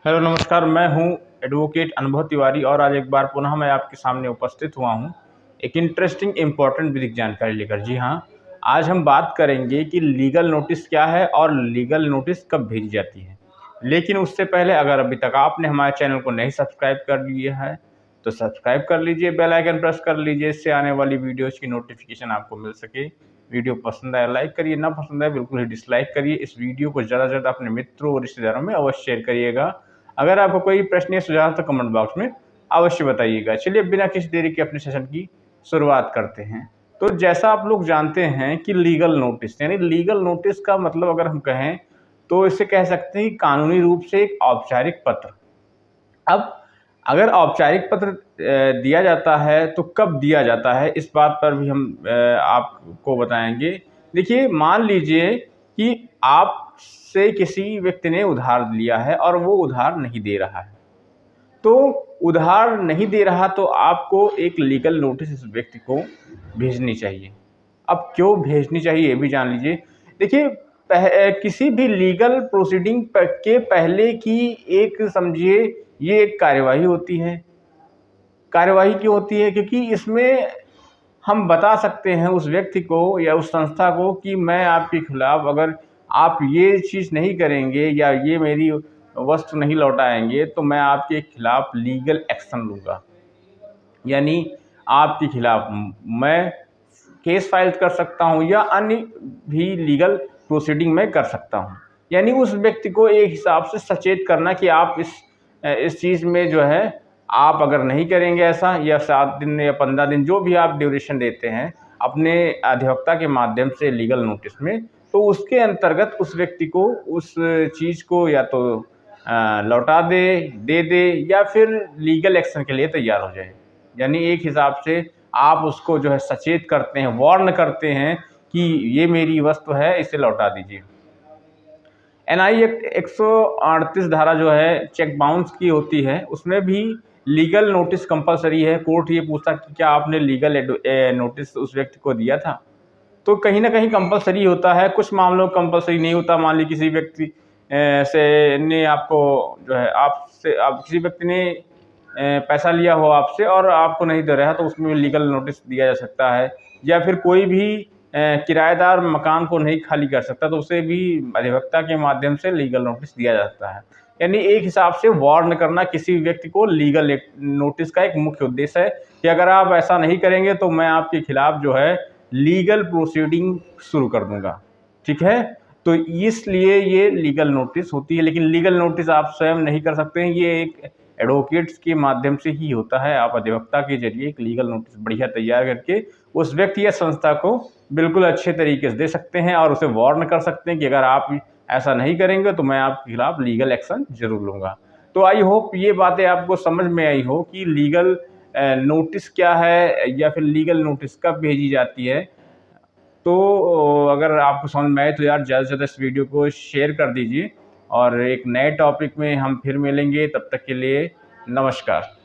Hello नमस्कार, मैं हूं एडवोकेट अनुभव तिवारी और आज एक बार पुनः मैं आपके सामने उपस्थित हुआ हूं एक इंटरेस्टिंग इम्पोर्टेंट विधिक जानकारी लेकर। जी हां, आज हम बात करेंगे कि लीगल नोटिस क्या है और लीगल नोटिस कब भेजी जाती है। लेकिन उससे पहले अगर अभी तक आपने हमारे चैनल को नहीं सब्सक्राइब कर लिया है तो सब्सक्राइब कर लीजिए, बेल आइकन प्रेस कर लीजिए, इससे आने वाली वीडियोज़ की नोटिफिकेशन आपको मिल सके। वीडियो पसंद आया लाइक करिए, ना पसंद आए बिल्कुल ही डिसलाइक करिए। इस वीडियो को ज़्यादा से ज़्यादा अपने मित्रों और रिश्तेदारों में अवश्य शेयर करिएगा। अगर आपको कोई प्रश्न या सुझाव तो कमेंट बॉक्स में अवश्य बताइएगा। चलिए बिना किसी देरी के अपने सेशन की शुरुआत करते हैं। तो जैसा आप लोग जानते हैं कि लीगल नोटिस यानी लीगल नोटिस का मतलब अगर हम कहें तो इसे कह सकते हैं कि कानूनी रूप से एक औपचारिक पत्र। अब अगर औपचारिक पत्र दिया जाता है तो कब दिया जाता है, इस बात पर भी हम आपको बताएंगे। देखिए, मान लीजिए कि आपसे किसी व्यक्ति ने उधार लिया है और वो उधार नहीं दे रहा है, तो उधार नहीं दे रहा तो आपको एक लीगल नोटिस इस व्यक्ति को भेजनी चाहिए। अब क्यों भेजनी चाहिए ये भी जान लीजिए। देखिए, किसी भी लीगल प्रोसीडिंग के पहले की एक समझिए ये एक कार्यवाही होती है। कार्यवाही क्यों होती है? क्योंकि इसमें हम बता सकते हैं उस व्यक्ति को या उस संस्था को कि मैं आपके खिलाफ, अगर आप ये चीज़ नहीं करेंगे या ये मेरी वस्तु नहीं लौटाएंगे तो मैं आपके खिलाफ लीगल एक्शन लूँगा। यानी आपके खिलाफ मैं केस फाइल कर सकता हूँ या अन्य भी लीगल प्रोसीडिंग में कर सकता हूँ। यानी उस व्यक्ति को एक हिसाब से सचेत करना कि आप इस चीज़ में जो है, आप अगर नहीं करेंगे ऐसा, या 7 दिन या 15 दिन जो भी आप ड्यूरेशन देते हैं अपने अधिवक्ता के माध्यम से लीगल नोटिस में, तो उसके अंतर्गत उस व्यक्ति को उस चीज़ को या तो लौटा दे दे या फिर लीगल एक्शन के लिए तैयार हो जाए। यानी एक हिसाब से आप उसको जो है सचेत करते हैं, वार्न करते हैं कि ये मेरी वस्तु है, इसे लौटा दीजिए। एनआई एक्ट 138 धारा जो है चेक बाउंस की होती है, उसमें भी लीगल नोटिस कंपलसरी है। कोर्ट ये पूछता कि क्या आपने लीगल नोटिस उस व्यक्ति को दिया था, तो कहीं ना कहीं कंपलसरी होता है। कुछ मामलों में कंपलसरी नहीं होता। मान ली किसी व्यक्ति से ने आपको जो है आप किसी व्यक्ति ने पैसा लिया हो आपसे और आपको नहीं दे रहा है, तो उसमें लीगल नोटिस दिया जा सकता है। या फिर कोई भी किराएदार मकान को नहीं खाली कर सकता तो उसे भी अधिवक्ता के माध्यम से लीगल नोटिस दिया जा सकता है। यानी एक हिसाब से वार्न करना किसी व्यक्ति को लीगल नोटिस का एक मुख्य उद्देश्य है कि अगर आप ऐसा नहीं करेंगे तो मैं आपके खिलाफ जो है लीगल प्रोसीडिंग शुरू कर दूंगा। ठीक है, तो इसलिए ये लीगल नोटिस होती है। लेकिन लीगल नोटिस आप स्वयं नहीं कर सकते हैं, ये एक एडवोकेट्स के माध्यम से ही होता है। आप अधिवक्ता के जरिए एक लीगल नोटिस बढ़िया तैयार करके उस व्यक्ति या संस्था को बिल्कुल अच्छे तरीके से दे सकते हैं और उसे वार्न कर सकते हैं कि अगर आप ऐसा नहीं करेंगे तो मैं आपके खिलाफ लीगल एक्शन जरूर लूँगा। तो आई होप ये बातें आपको समझ में आई हो कि लीगल नोटिस क्या है या फिर लीगल नोटिस कब भेजी जाती है। तो अगर आपको समझ में आए तो यार ज़्यादा से ज़्यादा इस वीडियो को शेयर कर दीजिए और एक नए टॉपिक में हम फिर मिलेंगे। तब तक के लिए नमस्कार।